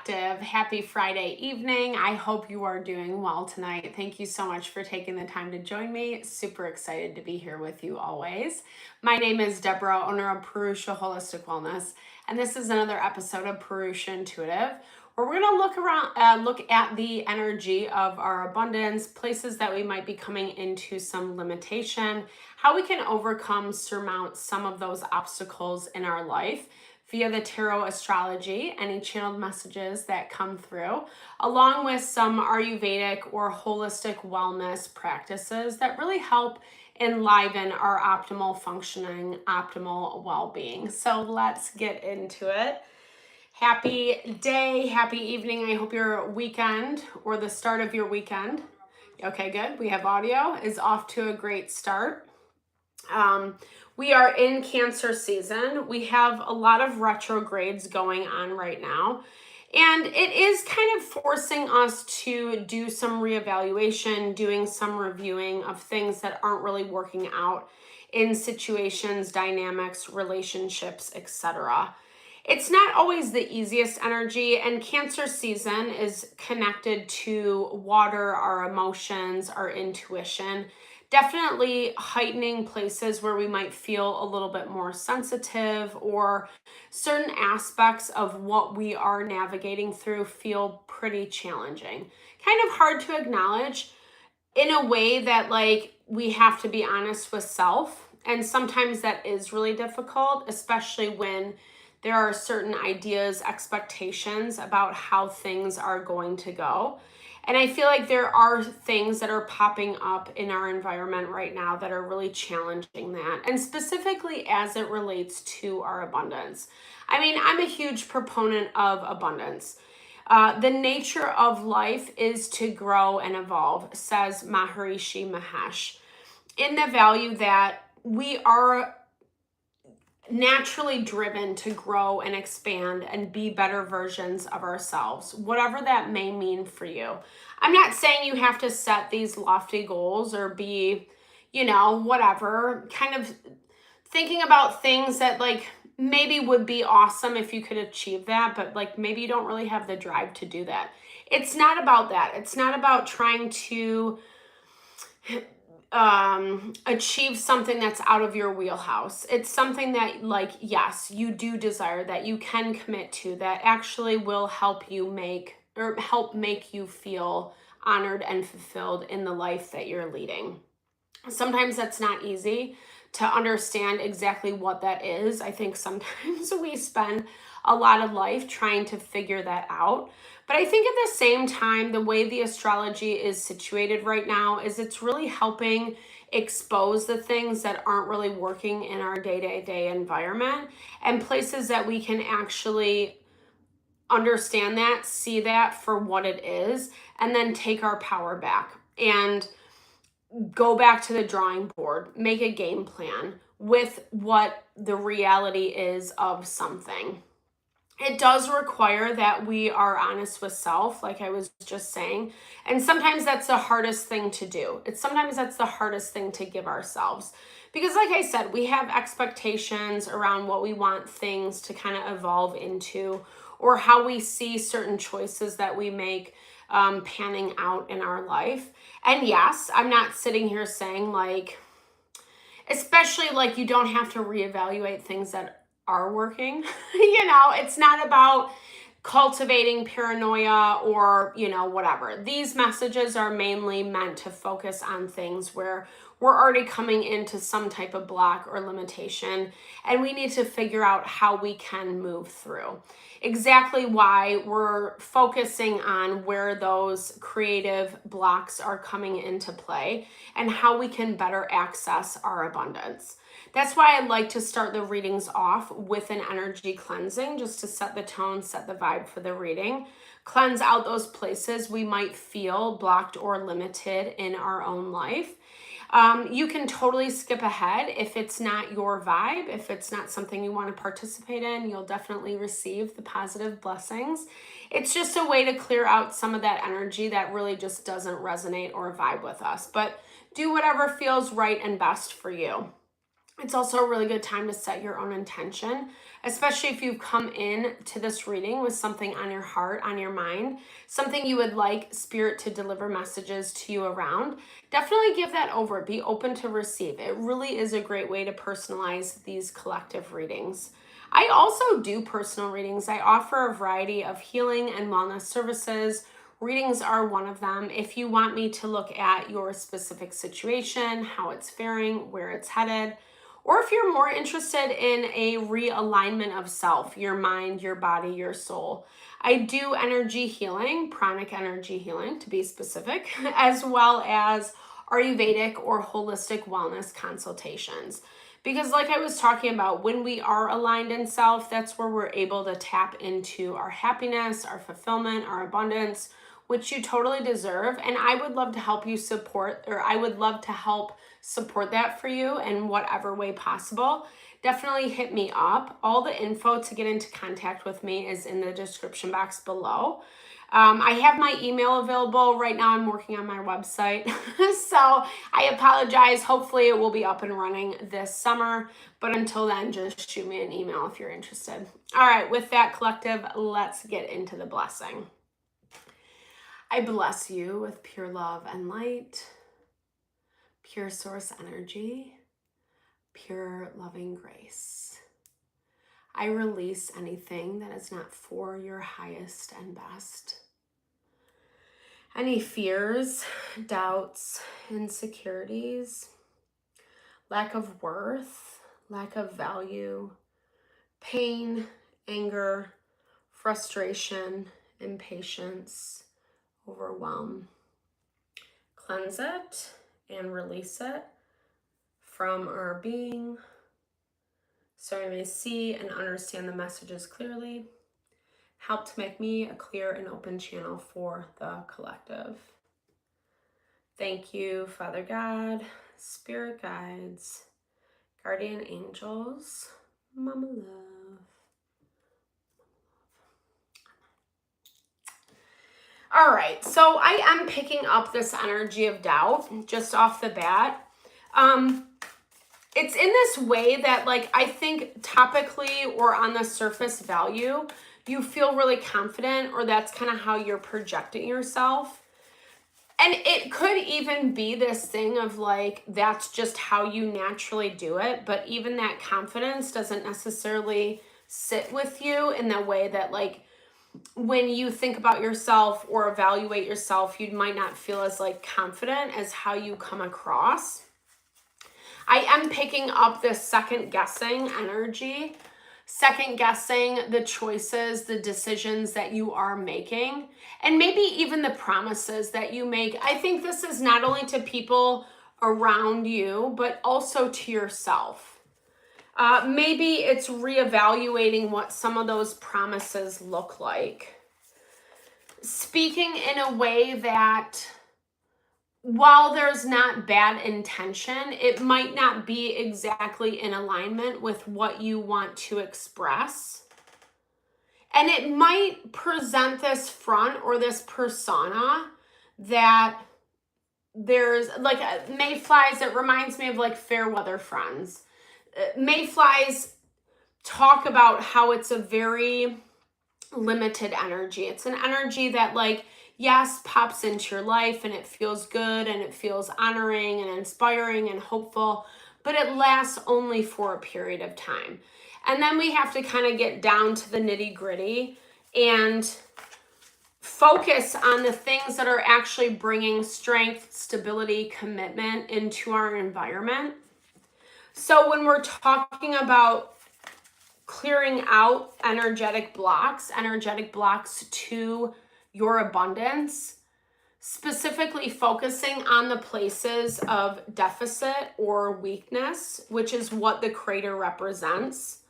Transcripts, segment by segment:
Collective. Happy Friday evening. I hope you are doing well tonight. Thank you so much for taking the time to join me. Super excited to be here with you always. My name is Deborah, owner of Purusha Holistic Wellness, and this is another episode of Purusha Intuitive, where we're going to look at the energy of our abundance, places that we might be coming into some limitation, how we can overcome, surmount some of those obstacles in our life via the tarot astrology, any channeled messages that come through, along with some Ayurvedic or holistic wellness practices that really help enliven our optimal functioning, optimal well-being. So let's get into it. Happy day, happy evening. I hope your weekend or the start of your weekend, okay, good. We have audio, is off to a great start. We are in Cancer season. We have a lot of retrogrades going on right now. And it is kind of forcing us to do some reevaluation, doing some reviewing of things that aren't really working out in situations, dynamics, relationships, etc. It's not always the easiest energy, and Cancer season is connected to water, our emotions, our intuition. Definitely heightening places where we might feel a little bit more sensitive, or certain aspects of what we are navigating through feel pretty challenging. Kind of hard to acknowledge in a way that we have to be honest with self. And sometimes that is really difficult, especially when there are certain ideas, expectations about how things are going to go. And I feel like there are things that are popping up in our environment right now that are really challenging that. And specifically as it relates to our abundance. I mean, I'm a huge proponent of abundance. The nature of life is to grow and evolve, says Maharishi Mahesh, in the value that we are naturally driven to grow and expand and be better versions of ourselves, whatever that may mean for you. I'm not saying you have to set these lofty goals or be, whatever, kind of thinking about things that maybe would be awesome if you could achieve that, but maybe you don't really have the drive to do that. It's not about that. It's not about trying to achieve something that's out of your wheelhouse. It's something that yes, you do desire, that you can commit to, that actually will help make you feel honored and fulfilled in the life that you're leading. Sometimes that's not easy to understand exactly what that is. I think sometimes we spend a lot of life trying to figure that out. But I think at the same time, the way the astrology is situated right now is it's really helping expose the things that aren't really working in our day-to-day environment, and places that we can actually understand that, see that for what it is, and then take our power back and go back to the drawing board, make a game plan with what the reality is of something. It does require that we are honest with self, like I was just saying. And sometimes that's the hardest thing to do. Sometimes that's the hardest thing to give ourselves. Because like I said, we have expectations around what we want things to kind of evolve into, or how we see certain choices that we make panning out in our life. And yes, I'm not sitting here saying especially you don't have to reevaluate things that are working. It's not about cultivating paranoia or, whatever. These messages are mainly meant to focus on things where we're already coming into some type of block or limitation, and we need to figure out how we can move through. Exactly why we're focusing on where those creative blocks are coming into play and how we can better access our abundance. That's why I like to start the readings off with an energy cleansing, just to set the tone, set the vibe for the reading. Cleanse out those places we might feel blocked or limited in our own life. You can totally skip ahead if it's not your vibe, if it's not something you want to participate in. You'll definitely receive the positive blessings. It's just a way to clear out some of that energy that really just doesn't resonate or vibe with us. But do whatever feels right and best for you. It's also a really good time to set your own intention, especially if you've come in to this reading with something on your heart, on your mind, something you would like Spirit to deliver messages to you around. Definitely give that over. Be open to receive. It really is a great way to personalize these collective readings. I also do personal readings. I offer a variety of healing and wellness services. Readings are one of them. If you want me to look at your specific situation, how it's faring, where it's headed, or if you're more interested in a realignment of self, your mind, your body, your soul, I do energy healing, pranic energy healing to be specific, as well as Ayurvedic or holistic wellness consultations. Because like I was talking about, when we are aligned in self, that's where we're able to tap into our happiness, our fulfillment, our abundance, which you totally deserve. And I would love to help you support, or I would love to help support that for you in whatever way possible. Definitely hit me up. All the info to get into contact with me is in the description box below. I have my email available. Right now I'm working on my website. So I apologize. Hopefully it will be up and running this summer. But until then, just shoot me an email if you're interested. All right, with that, collective, let's get into the blessing. I bless you with pure love and light, pure source energy, pure loving grace. I release anything that is not for your highest and best. Any fears, doubts, insecurities, lack of worth, lack of value, pain, anger, frustration, impatience, overwhelm. Cleanse it and release it from our being, so I may see and understand the messages clearly. Help to make me a clear and open channel for the collective. Thank you, Father God, Spirit guides, guardian angels, Mama Love. All right, so I am picking up this energy of doubt just off the bat. It's in this way that, like, I think topically or on the surface value, you feel really confident, or that's kind of how you're projecting yourself. And it could even be this thing of like, that's just how you naturally do it. But even that confidence doesn't necessarily sit with you in the way that, like, when you think about yourself or evaluate yourself, you might not feel as like confident as how you come across. I am picking up this second guessing energy, second guessing the choices, the decisions that you are making, and maybe even the promises that you make. I think this is not only to people around you, but also to yourself. Maybe it's reevaluating what some of those promises look like. Speaking in a way that, while there's not bad intention, it might not be exactly in alignment with what you want to express. And it might present this front or this persona that there's like mayflies. It reminds me of like fair weather friends. Mayflies talk about how it's a very limited energy. It's an energy that, like, yes, pops into your life and it feels good and it feels honoring and inspiring and hopeful, but it lasts only for a period of time. And then we have to kind of get down to the nitty-gritty and focus on the things that are actually bringing strength, stability, commitment into our environment. So when we're talking about clearing out energetic blocks to your abundance, specifically focusing on the places of deficit or weakness, which is what the crater represents.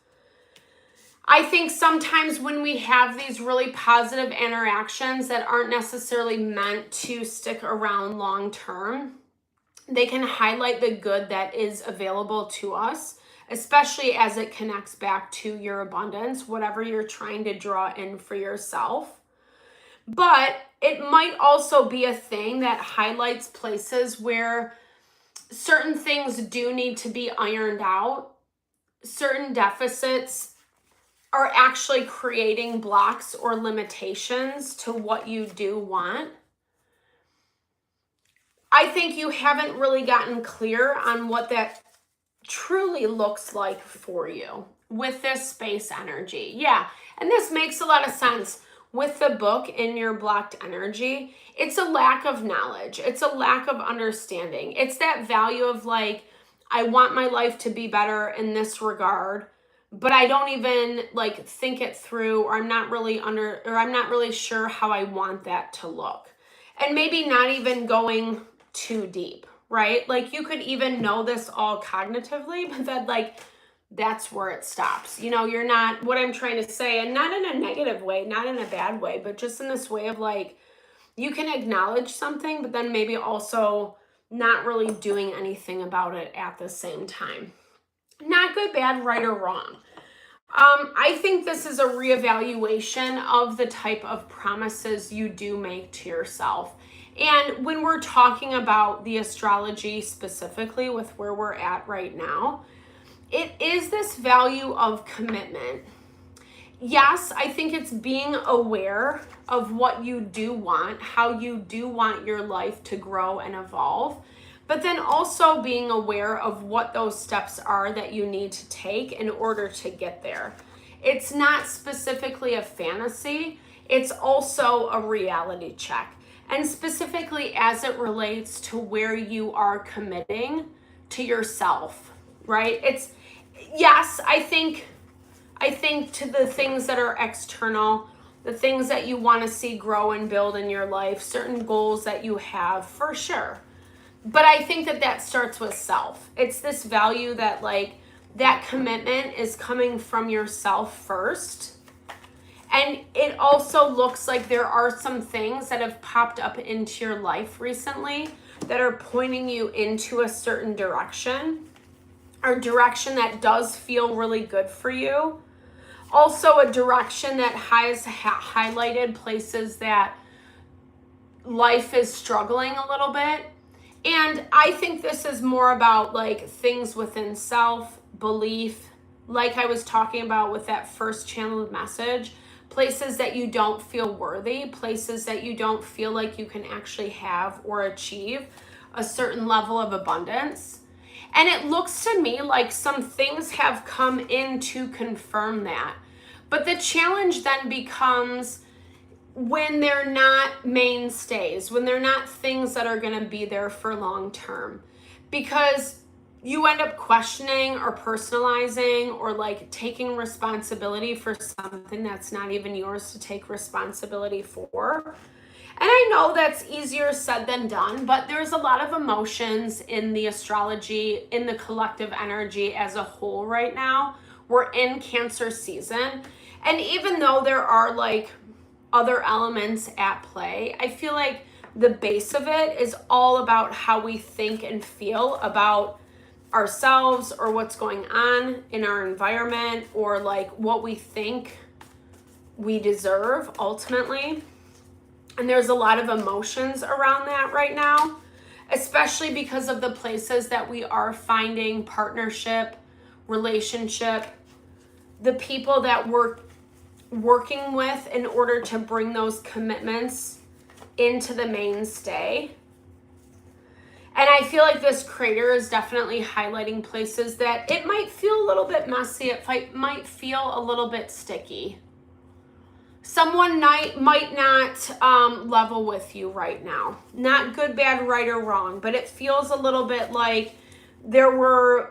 I think sometimes when we have these really positive interactions that aren't necessarily meant to stick around long term, they can highlight the good that is available to us, especially as it connects back to your abundance, whatever you're trying to draw in for yourself. But it might also be a thing that highlights places where certain things do need to be ironed out. Certain deficits are actually creating blocks or limitations to what you do want. I think you haven't really gotten clear on what that truly looks like for you with this space energy. Yeah, and this makes a lot of sense with the book in your blocked energy. It's a lack of knowledge. It's a lack of understanding. It's that value of like, I want my life to be better in this regard, but I don't even like think it through, or I'm not really sure how I want that to look. And maybe not even going too deep, right? Like you could even know this all cognitively, but that like, that's where it stops. You know, you're not, what I'm trying to say, and not in a negative way, not in a bad way, but just in this way of like, you can acknowledge something, but then maybe also not really doing anything about it at the same time. Not good, bad, right, or wrong. I think this is a reevaluation of the type of promises you do make to yourself. And when we're talking about the astrology specifically with where we're at right now, it is this value of commitment. Yes, I think it's being aware of what you do want, how you do want your life to grow and evolve, but then also being aware of what those steps are that you need to take in order to get there. It's not specifically a fantasy, it's also a reality check. And specifically as it relates to where you are committing to yourself, right? It's, yes, I think to the things that are external, the things that you want to see grow and build in your life, certain goals that you have, for sure. But I think that starts with self. It's this value that like, that commitment is coming from yourself first. And it also looks like there are some things that have popped up into your life recently that are pointing you into a certain direction, or direction that does feel really good for you. Also a direction that has highlighted places that life is struggling a little bit. And I think this is more about like things within self, belief, like I was talking about with that first channeled message, places that you don't feel worthy, places that you don't feel like you can actually have or achieve a certain level of abundance. And it looks to me like some things have come in to confirm that. But the challenge then becomes when they're not mainstays, when they're not things that are going to be there for long term. Because you end up questioning or personalizing or like taking responsibility for something that's not even yours to take responsibility for. And I know that's easier said than done, but there's a lot of emotions in the astrology, in the collective energy as a whole right now. We're in Cancer season. And even though there are like other elements at play, I feel like the base of it is all about how we think and feel about ourselves or what's going on in our environment, or like what we think we deserve ultimately. And there's a lot of emotions around that right now, especially because of the places that we are finding partnership, relationship, the people that we're working with in order to bring those commitments into the mainstay. And I feel like this crater is definitely highlighting places that it might feel a little bit messy. It might feel a little bit sticky. Someone might not level with you right now. Not good, bad, right, or wrong, but it feels a little bit like there's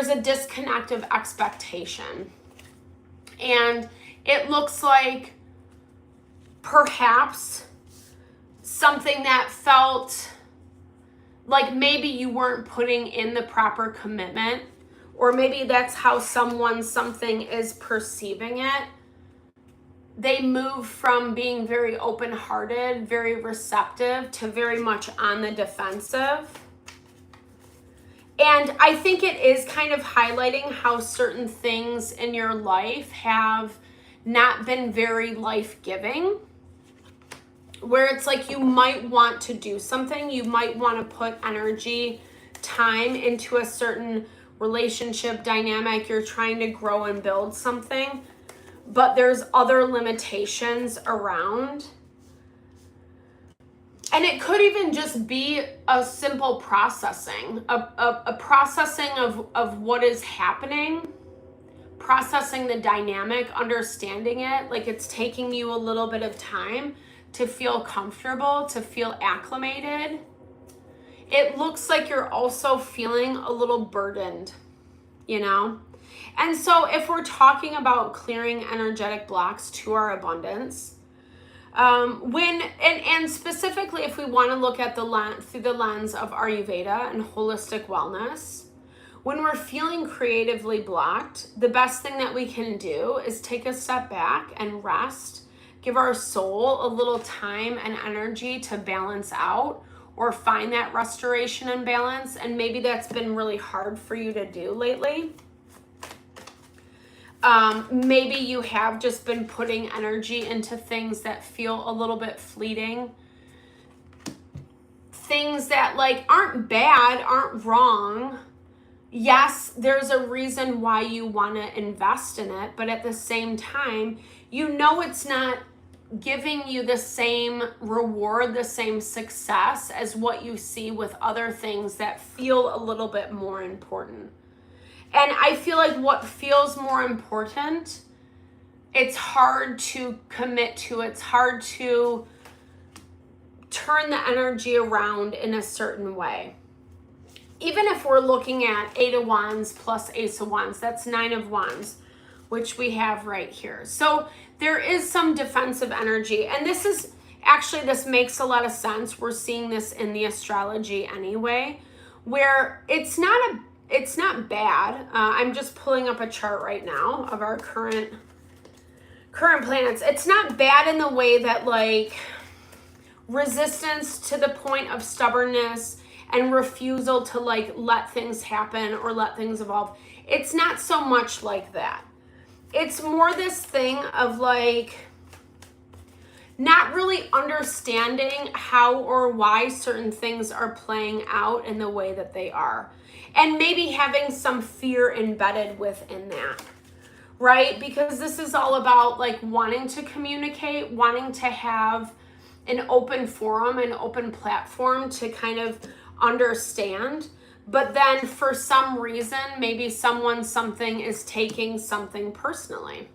a disconnect of expectation. And it looks like perhaps something that felt like maybe you weren't putting in the proper commitment, or maybe that's how something is perceiving it. They move from being very open-hearted, very receptive, to very much on the defensive. And I think it is kind of highlighting how certain things in your life have not been very life-giving, where it's like you might want to do something, you might want to put energy time into a certain relationship dynamic. You're trying to grow and build something, but there's other limitations around. And it could even just be a simple processing, a processing of what is happening, processing the dynamic, understanding it. Like it's taking you a little bit of time to feel comfortable, to feel acclimated. It looks like you're also feeling a little burdened, you know? And so if we're talking about clearing energetic blocks to our abundance, and specifically if we want to look at through the lens of Ayurveda and holistic wellness, when we're feeling creatively blocked, the best thing that we can do is take a step back and rest, give our soul a little time and energy to balance out or find that restoration and balance. And maybe that's been really hard for you to do lately. Maybe you have just been putting energy into things that feel a little bit fleeting. Things that like aren't bad, aren't wrong. Yes, there's a reason why you want to invest in it, but at the same time, you know it's not giving you the same reward, the same success as what you see with other things that feel a little bit more important. And I feel like what feels more important, it's hard to commit to. It's hard to turn the energy around in a certain way. Even if we're looking at 8 of Wands plus Ace of Wands, that's 9 of Wands, which we have right here. So there is some defensive energy. And this is, actually, this makes a lot of sense. We're seeing this in the astrology anyway, where it's not bad. I'm just pulling up a chart right now of our current planets. It's not bad in the way that like resistance to the point of stubbornness and refusal to like let things happen or let things evolve. It's not so much like that. It's more this thing of like not really understanding how or why certain things are playing out in the way that they are. And maybe having some fear embedded within that, right? Because this is all about like wanting to communicate, wanting to have an open forum, an open platform to kind of understand. But then for some reason, maybe something is taking something personally,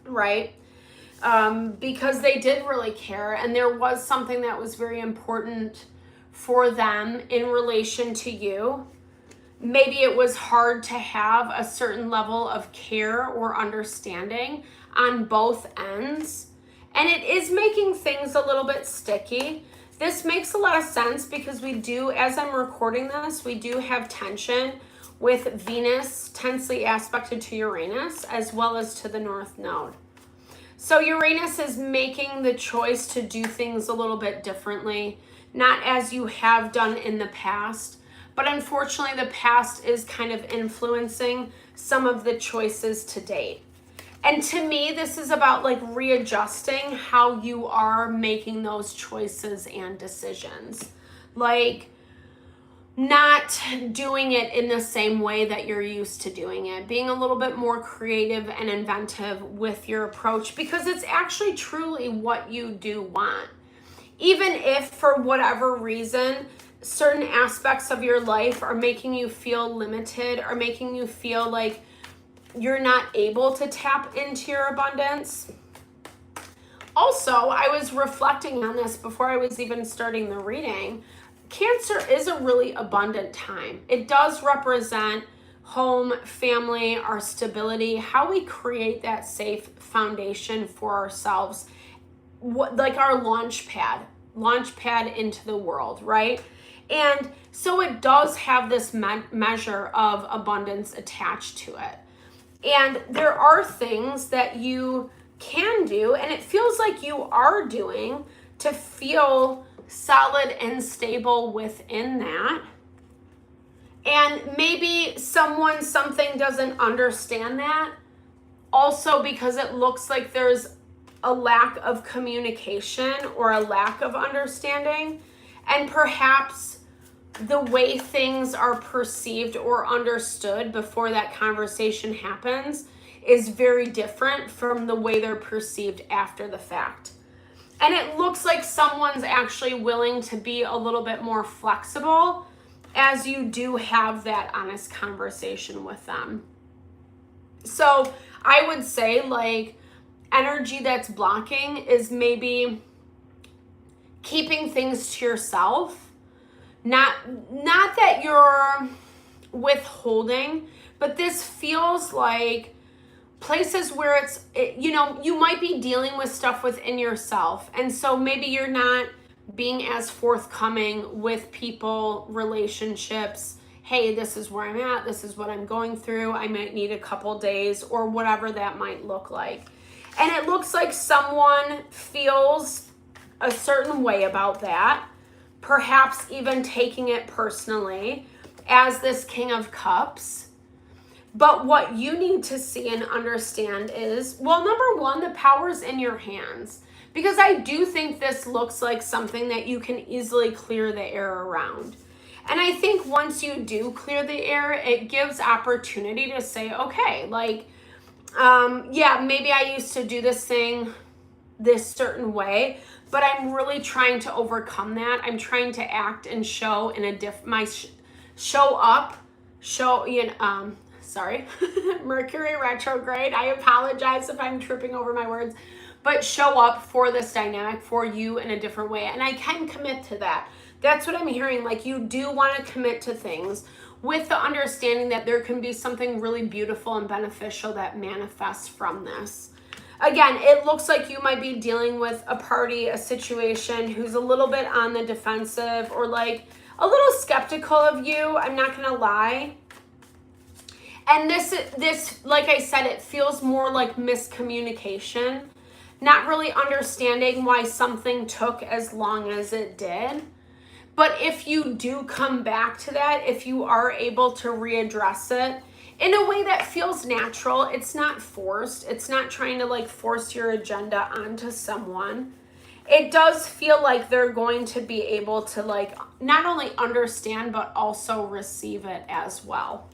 right? Because they did really care. And there was something that was very important for them in relation to you. Maybe it was hard to have a certain level of care or understanding on both ends. And it is making things a little bit sticky. This makes a lot of sense because we do, as I'm recording this, we do have tension with Venus tensely aspected to Uranus as well as to the North Node. So Uranus is making the choice to do things a little bit differently, not as you have done in the past. But unfortunately, the past is kind of influencing some of the choices to date. And to me, this is about like readjusting how you are making those choices and decisions. Like not doing it in the same way that you're used to doing it. Being a little bit more creative and inventive with your approach because it's actually truly what you do want. Even if for whatever reason, certain aspects of your life are making you feel limited or making you feel like you're not able to tap into your abundance. Also, I was reflecting on this before I was even starting the reading. Cancer is a really abundant time. It does represent home, family, our stability, how we create that safe foundation for ourselves, like our launch pad into the world, right? And so it does have this measure of abundance attached to it. And there are things that you can do, and it feels like you are doing to feel solid and stable within that. And maybe something doesn't understand that. Also because it looks like there's a lack of communication or a lack of understanding. And perhaps the way things are perceived or understood before that conversation happens is very different from the way they're perceived after the fact. And it looks like someone's actually willing to be a little bit more flexible as you do have that honest conversation with them. So I would say, like, energy that's blocking is maybe keeping things to yourself. Not that you're withholding, but this feels like places where you might be dealing with stuff within yourself. And so maybe you're not being as forthcoming with people, relationships. Hey, this is where I'm at. This is what I'm going through. I might need a couple days, or whatever that might look like. And it looks like someone feels a certain way about that, perhaps even taking it personally as this King of Cups. But what you need to see and understand is, well, number one, the power's in your hands. Because I do think this looks like something that you can easily clear the air around. And I think once you do clear the air, it gives opportunity to say, okay, like, yeah, maybe I used to do this thing this certain way, but I'm really trying to overcome that. I'm trying to act and show in a sorry, Mercury retrograde. I apologize if I'm tripping over my words, but show up for this dynamic for you in a different way. And I can commit to that. That's what I'm hearing. Like, you do want to commit to things with the understanding that there can be something really beautiful and beneficial that manifests from this. Again, it looks like you might be dealing with a party, a situation who's a little bit on the defensive or like a little skeptical of you. I'm not going to lie. And this, like I said, it feels more like miscommunication, not really understanding why something took as long as it did. But if you do come back to that, if you are able to readdress it in a way that feels natural, it's not forced. It's not trying to like force your agenda onto someone. It does feel like they're going to be able to like not only understand, but also receive it as well.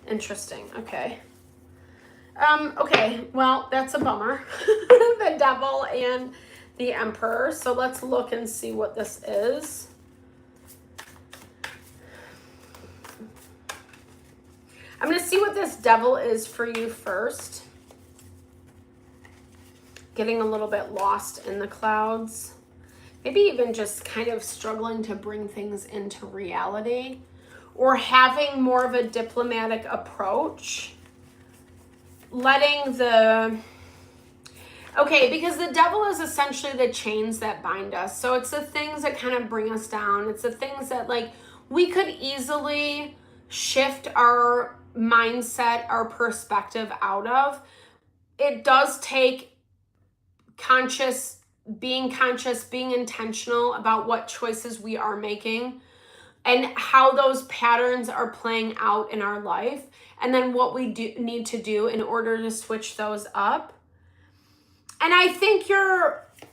Interesting. Okay. Okay. Well, that's a bummer. The Devil and the Emperor. So let's look and see what this is. I'm going to see what this Devil is for you first. Getting a little bit lost in the clouds. Maybe even just kind of struggling to bring things into reality. Or having more of a diplomatic approach. Letting the... Okay, because the Devil is essentially the chains that bind us. So it's the things that kind of bring us down. It's the things that like we could easily shift our mindset, our perspective out of. It does take being conscious, being intentional about what choices we are making and how those patterns are playing out in our life. And then what we need to do in order to switch those up. And I think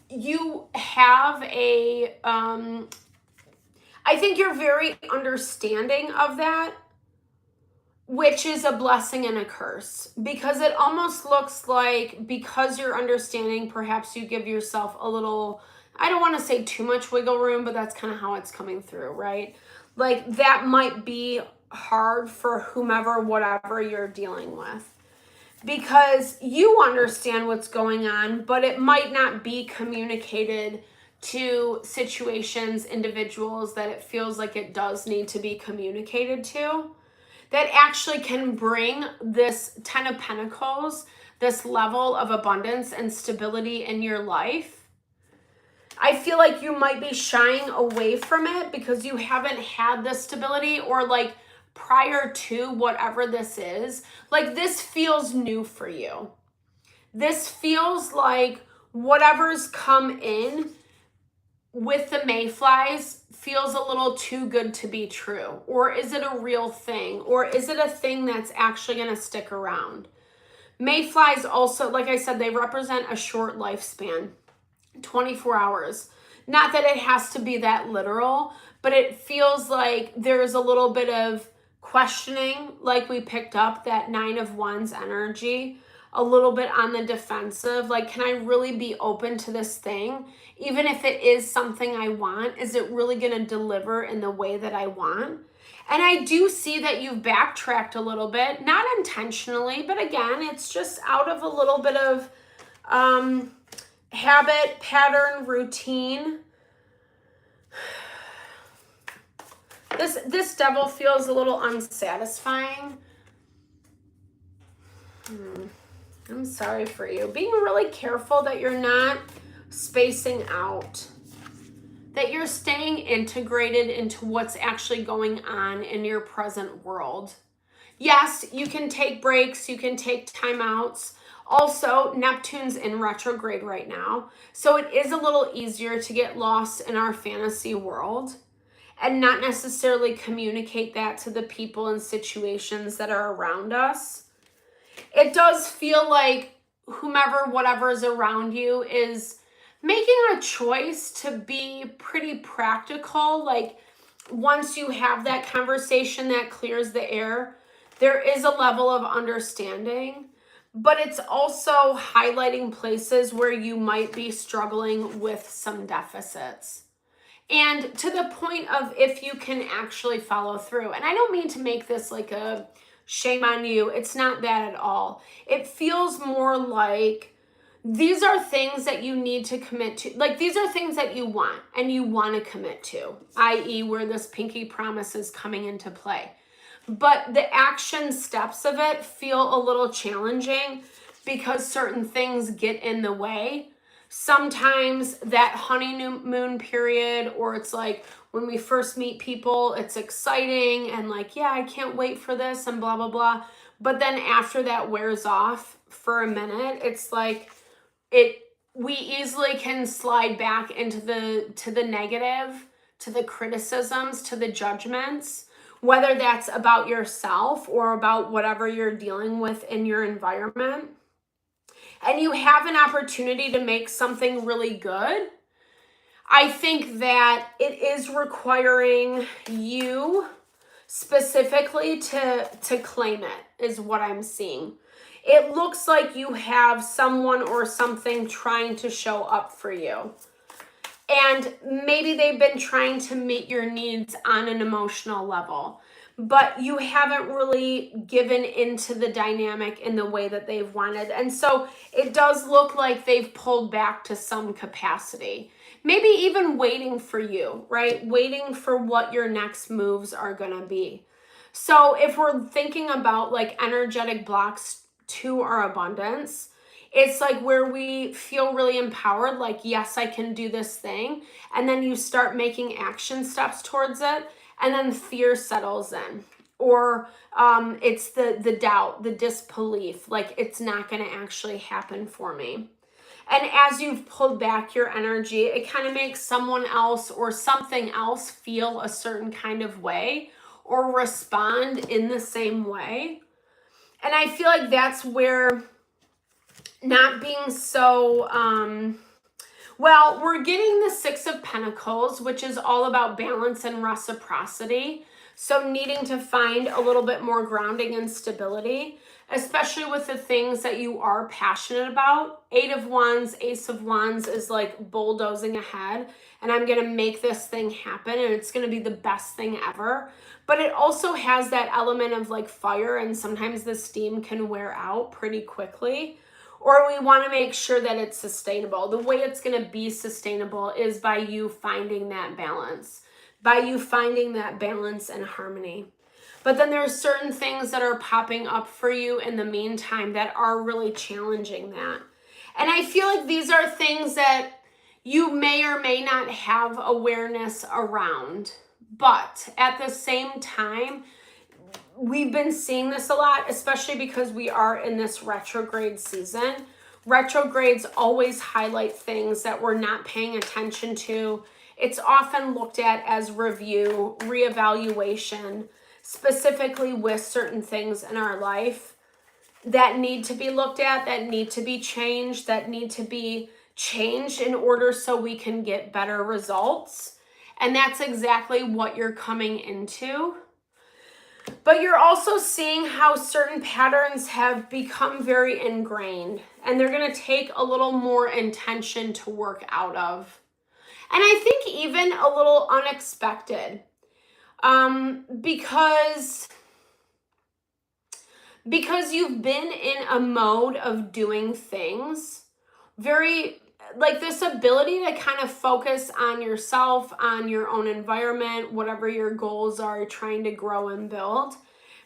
you have a, I think you're very understanding of that, which is a blessing and a curse, because it almost looks like because you're understanding, perhaps you give yourself a little, I don't want to say too much wiggle room, but that's kind of how it's coming through, right? Like that might be hard for whomever, whatever you're dealing with. Because you understand what's going on, but it might not be communicated to situations, individuals that it feels like it does need to be communicated to. That actually can bring this 10 of Pentacles, this level of abundance and stability in your life. I feel like you might be shying away from it because you haven't had the stability, or like prior to whatever this is, like this feels new for you. This feels like whatever's come in with the mayflies feels a little too good to be true. Or is it a real thing? Or is it a thing that's actually going to stick around? Mayflies also, like I said, they represent a short lifespan, 24 hours. Not that it has to be that literal, but it feels like there's a little bit of questioning, like we picked up that 9 of Wands energy, a little bit on the defensive. Like, can I really be open to this thing? Even if it is something I want, is it really going to deliver in the way that I want? And I do see that you've backtracked a little bit, not intentionally, but again, it's just out of a little bit of habit, pattern, routine. This devil feels a little unsatisfying. I'm sorry for you. Being really careful that you're not spacing out, that you're staying integrated into what's actually going on in your present world. Yes, you can take breaks, you can take timeouts. Also, Neptune's in retrograde right now, so it is a little easier to get lost in our fantasy world and not necessarily communicate that to the people and situations that are around us. It does feel like whomever, whatever is around you is making a choice to be pretty practical. Like, once you have that conversation that clears the air, there is a level of understanding, but it's also highlighting places where you might be struggling with some deficits. And to the point of if you can actually follow through. And I don't mean to make this like a shame on you. It's not that at all. It feels more like these are things that you need to commit to. Like, these are things that you want and you want to commit to, i.e. where this pinky promise is coming into play. But the action steps of it feel a little challenging because certain things get in the way. Sometimes that honeymoon period, or it's like when we first meet people, it's exciting and like, yeah, I can't wait for this and blah, blah, blah. But then after that wears off for a minute, it's like we easily can slide back into the negative, to the criticisms, to the judgments, whether that's about yourself or about whatever you're dealing with in your environment. And you have an opportunity to make something really good. I think that it is requiring you specifically to claim it, is what I'm seeing. It looks like you have someone or something trying to show up for you. And maybe they've been trying to meet your needs on an emotional level, but you haven't really given into the dynamic in the way that they've wanted. And so it does look like they've pulled back to some capacity, maybe even waiting for you, right? Waiting for what your next moves are going to be. So if we're thinking about like energetic blocks to our abundance, it's like where we feel really empowered, like, yes, I can do this thing. And then you start making action steps towards it. And then fear settles in, or it's the doubt, the disbelief, like it's not going to actually happen for me. And as you've pulled back your energy, it kind of makes someone else or something else feel a certain kind of way or respond in the same way. And I feel like that's where not being so... Well, we're getting the 6 of Pentacles, which is all about balance and reciprocity. So needing to find a little bit more grounding and stability, especially with the things that you are passionate about. 8 of Wands, Ace of Wands is like bulldozing ahead, and I'm going to make this thing happen, and it's going to be the best thing ever. But it also has that element of like fire, and sometimes the steam can wear out pretty quickly. Or we want to make sure that it's sustainable. The way it's going to be sustainable is by you finding that balance, and harmony. But then there are certain things that are popping up for you in the meantime that are really challenging that. And I feel like these are things that you may or may not have awareness around. But at the same time, we've been seeing this a lot, especially because we are in this retrograde season. Retrogrades always highlight things that we're not paying attention to. It's often looked at as review, reevaluation, specifically with certain things in our life that need to be looked at, that need to be changed, that need to be changed in order so we can get better results. And that's exactly what you're coming into. But you're also seeing how certain patterns have become very ingrained, and they're going to take a little more intention to work out of. And I think even a little unexpected, because you've been in a mode of doing things very, like this ability to kind of focus on yourself, on your own environment, whatever your goals are trying to grow and build.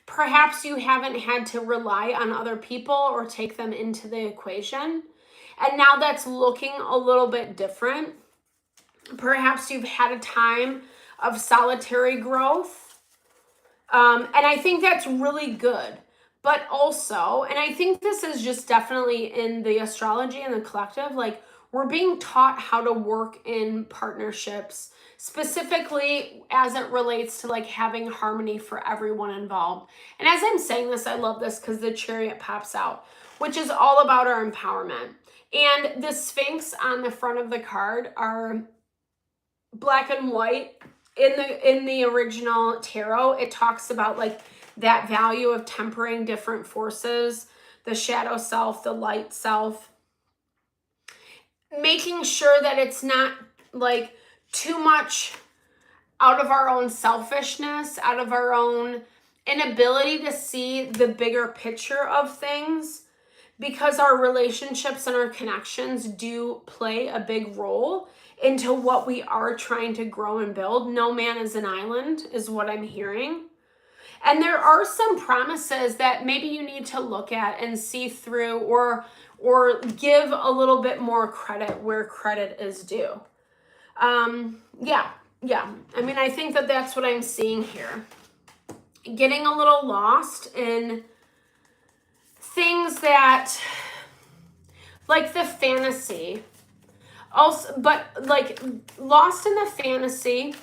Perhaps you haven't had to rely on other people or take them into the equation. And now that's looking a little bit different. Perhaps you've had a time of solitary growth. And I think that's really good. But also, and I think this is just definitely in the astrology and the collective, like we're being taught how to work in partnerships, specifically as it relates to like having harmony for everyone involved. And as I'm saying this, I love this because the Chariot pops out, which is all about our empowerment. And the Sphinx on the front of the card are black and white. In the original tarot, it talks about like that value of tempering different forces, the shadow self, the light self, making sure that it's not like too much out of our own selfishness, out of our own inability to see the bigger picture of things, because our relationships and our connections do play a big role into what we are trying to grow and build. No man is an island is what I'm hearing. And there are some promises that maybe you need to look at and see through, or give a little bit more credit where credit is due. Yeah. I mean, I think that that's what I'm seeing here. Getting a little lost in things that, like the fantasy, also, but like lost in the fantasy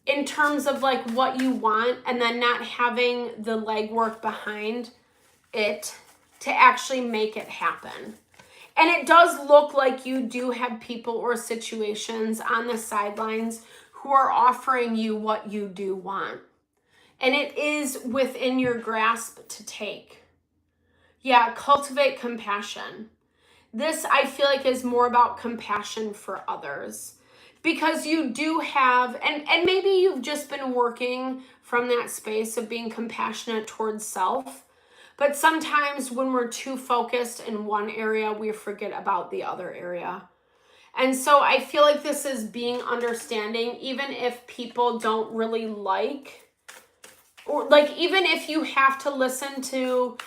in terms of like what you want, and then not having the legwork behind it to actually make it happen. And it does look like you do have people or situations on the sidelines who are offering you what you do want. And it is within your grasp to take. Yeah, cultivate compassion. This, I feel like, is more about compassion for others. Because you do have, and maybe you've just been working from that space of being compassionate towards self. But sometimes when we're too focused in one area, we forget about the other area. And so I feel like this is being understanding, even if people don't really like, or like even if you have to listen to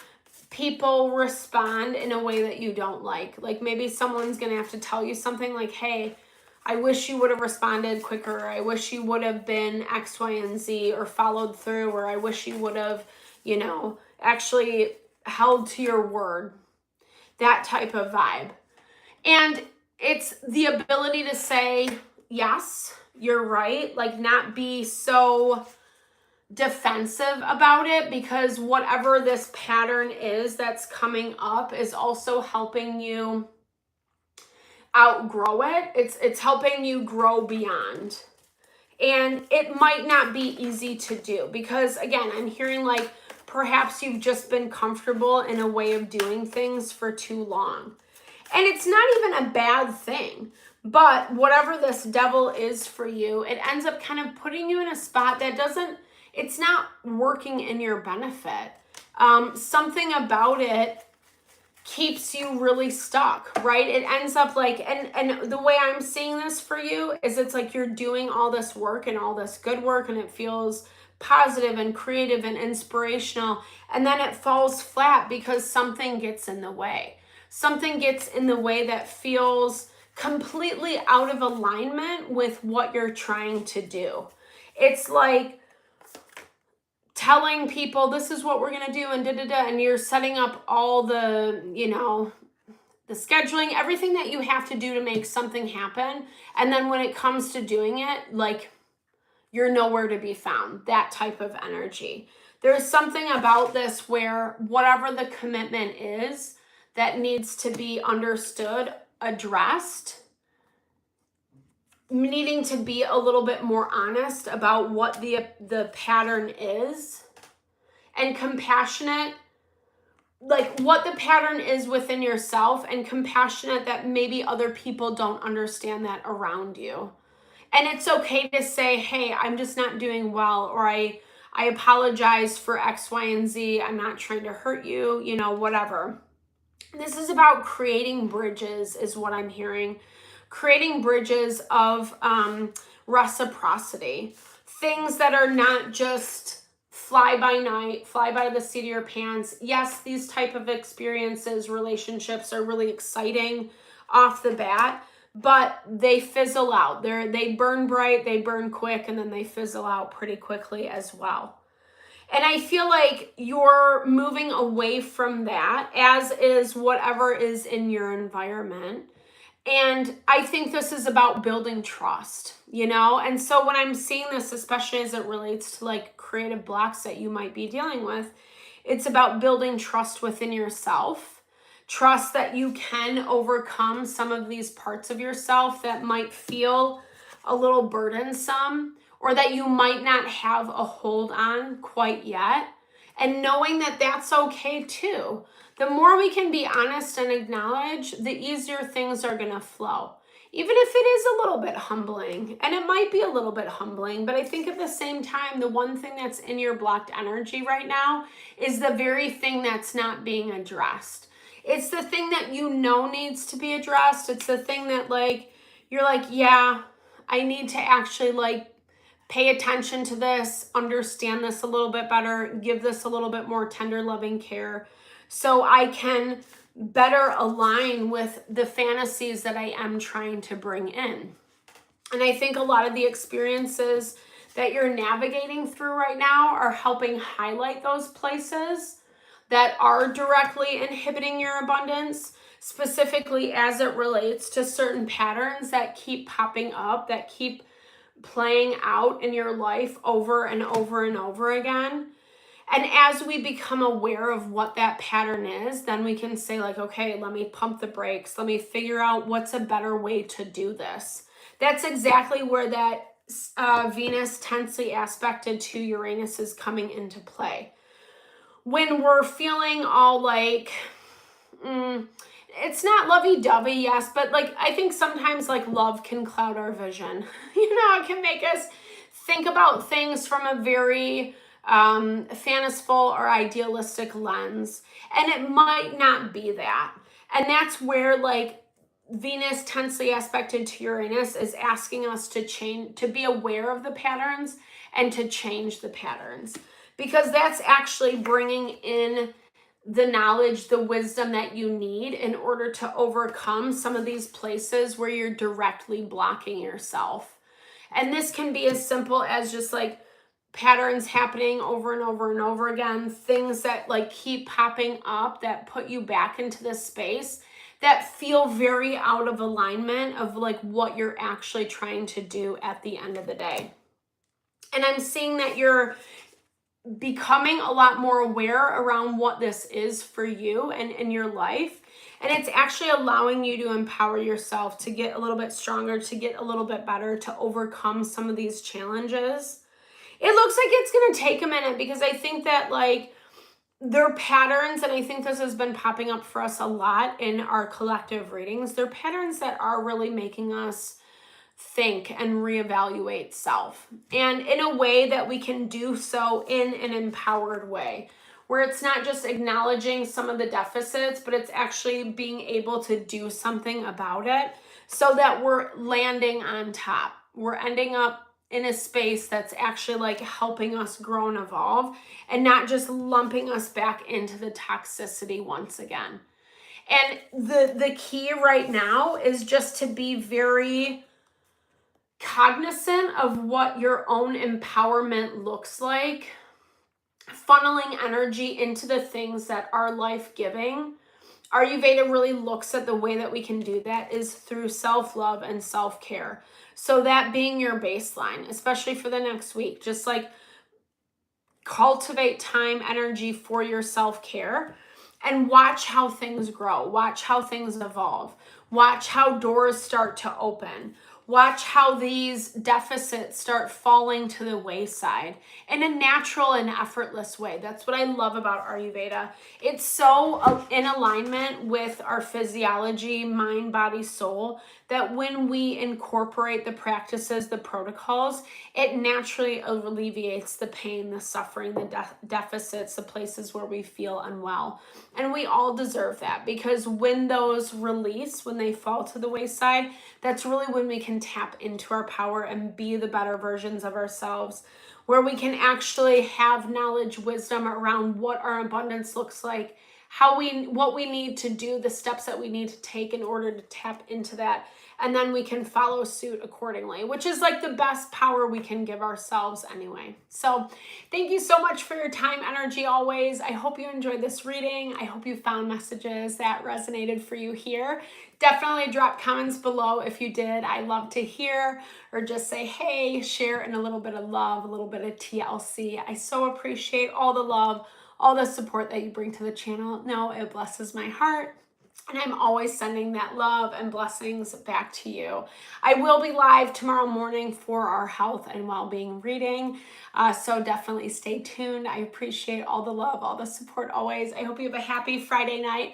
people respond in a way that you don't like maybe someone's gonna have to tell you something like, hey, I wish you would have responded quicker, or I wish you would have been X, Y, and Z, or followed through, or I wish you would have, actually held to your word. That type of vibe. And it's the ability to say, yes, you're right, like not be so defensive about it, because whatever this pattern is that's coming up is also helping you outgrow it. It's helping you grow beyond. And it might not be easy to do, because again, I'm hearing like perhaps you've just been comfortable in a way of doing things for too long. And it's not even a bad thing, but whatever this devil is for you, it ends up kind of putting you in a spot that it's not working in your benefit. Something about it keeps you really stuck, right? It ends up like, and the way I'm seeing this for you is it's like you're doing all this work and all this good work, and it feels positive and creative and inspirational, and then it falls flat because something gets in the way. Something gets in the way that feels completely out of alignment with what you're trying to do. It's like telling people this is what we're going to do and and you're setting up all the, the scheduling, everything that you have to do to make something happen. And then when it comes to doing it, like you're nowhere to be found, that type of energy. There's something about this where whatever the commitment is that needs to be understood addressed, needing to be a little bit more honest about what the pattern is, and compassionate, like what the pattern is within yourself, and compassionate that maybe other people don't understand that around you. And it's okay to say, hey, I'm just not doing well, or I apologize for X, Y, and Z. I'm not trying to hurt you, you know, whatever. This is about creating bridges, is what I'm hearing. Creating bridges of reciprocity. Things that are not just fly by night, fly by the seat of your pants. Yes, these type of experiences, relationships are really exciting off the bat, but they fizzle out. They burn bright, they burn quick, and then they fizzle out pretty quickly as well. And I feel like you're moving away from that, as is whatever is in your environment. And I think this is about building trust, you know? And so when I'm seeing this, especially as it relates to like creative blocks that you might be dealing with, it's about building trust within yourself. Trust that you can overcome some of these parts of yourself that might feel a little burdensome, or that you might not have a hold on quite yet. And knowing that that's okay too. The more we can be honest and acknowledge, the easier things are going to flow. Even if it is a little bit humbling, and it might be a little bit humbling, but I think at the same time, the one thing that's in your blocked energy right now is the very thing that's not being addressed. It's the thing that you know needs to be addressed. It's the thing that like, you're like, yeah, I need to actually like pay attention to this, understand this a little bit better, give this a little bit more tender, loving care, so I can better align with the fantasies that I am trying to bring in. And I think a lot of the experiences that you're navigating through right now are helping highlight those places that are directly inhibiting your abundance, specifically as it relates to certain patterns that keep popping up, that keep playing out in your life over and over and over again. And as we become aware of what that pattern is, then we can say like, okay, let me pump the brakes. Let me figure out what's a better way to do this. That's exactly where that Venus tensely aspected to Uranus is coming into play. When we're feeling all like, it's not lovey-dovey, yes, but like I think sometimes like love can cloud our vision. You know, it can make us think about things from a very fanciful or idealistic lens, and it might not be that. And that's where like Venus tensely aspected to Uranus is asking us to change, to be aware of the patterns and to change the patterns, because that's actually bringing in the knowledge, the wisdom that you need in order to overcome some of these places where you're directly blocking yourself. And this can be as simple as just like patterns happening over and over and over again, things that like keep popping up that put you back into this space that feel very out of alignment of like what you're actually trying to do at the end of the day. And I'm seeing that you're becoming a lot more aware around what this is for you and in your life. And it's actually allowing you to empower yourself to get a little bit stronger, to get a little bit better, to overcome some of these challenges. It looks like it's going to take a minute, because I think that like they're patterns, and I think this has been popping up for us a lot in our collective readings. They're patterns that are really making us think and reevaluate self, and in a way that we can do so in an empowered way, where it's not just acknowledging some of the deficits, but it's actually being able to do something about it so that we're landing on top. We're ending up in a space that's actually like helping us grow and evolve, and not just lumping us back into the toxicity once again. And the key right now is just to be very cognizant of what your own empowerment looks like, funneling energy into the things that are life-giving. Ayurveda really looks at the way that we can do that is through self-love and self-care. So that being your baseline, especially for the next week, just like cultivate time, energy for your self-care, and watch how things grow. Watch how things evolve. Watch how doors start to open. Watch how these deficits start falling to the wayside in a natural and effortless way. That's what I love about Ayurveda. It's so in alignment with our physiology, mind, body, soul, that when we incorporate the practices, the protocols, it naturally alleviates the pain, the suffering, the deficits, the places where we feel unwell. And we all deserve that, because when those release, when they fall to the wayside, that's really when we can tap into our power and be the better versions of ourselves, where we can actually have knowledge, wisdom around what our abundance looks like, what we need to do, the steps that we need to take in order to tap into that. And then we can follow suit accordingly, which is like the best power we can give ourselves anyway. So thank you so much for your time, energy always. I hope you enjoyed this reading. I hope you found messages that resonated for you here. Definitely drop comments below if you did. I love to hear, or just say, hey, share in a little bit of love, a little bit of TLC. I so appreciate all the love, all the support that you bring to the channel. No, it blesses my heart. And I'm always sending that love and blessings back to you. I will be live tomorrow morning for our health and well-being reading. So definitely stay tuned. I appreciate all the love, all the support always. I hope you have a happy Friday night.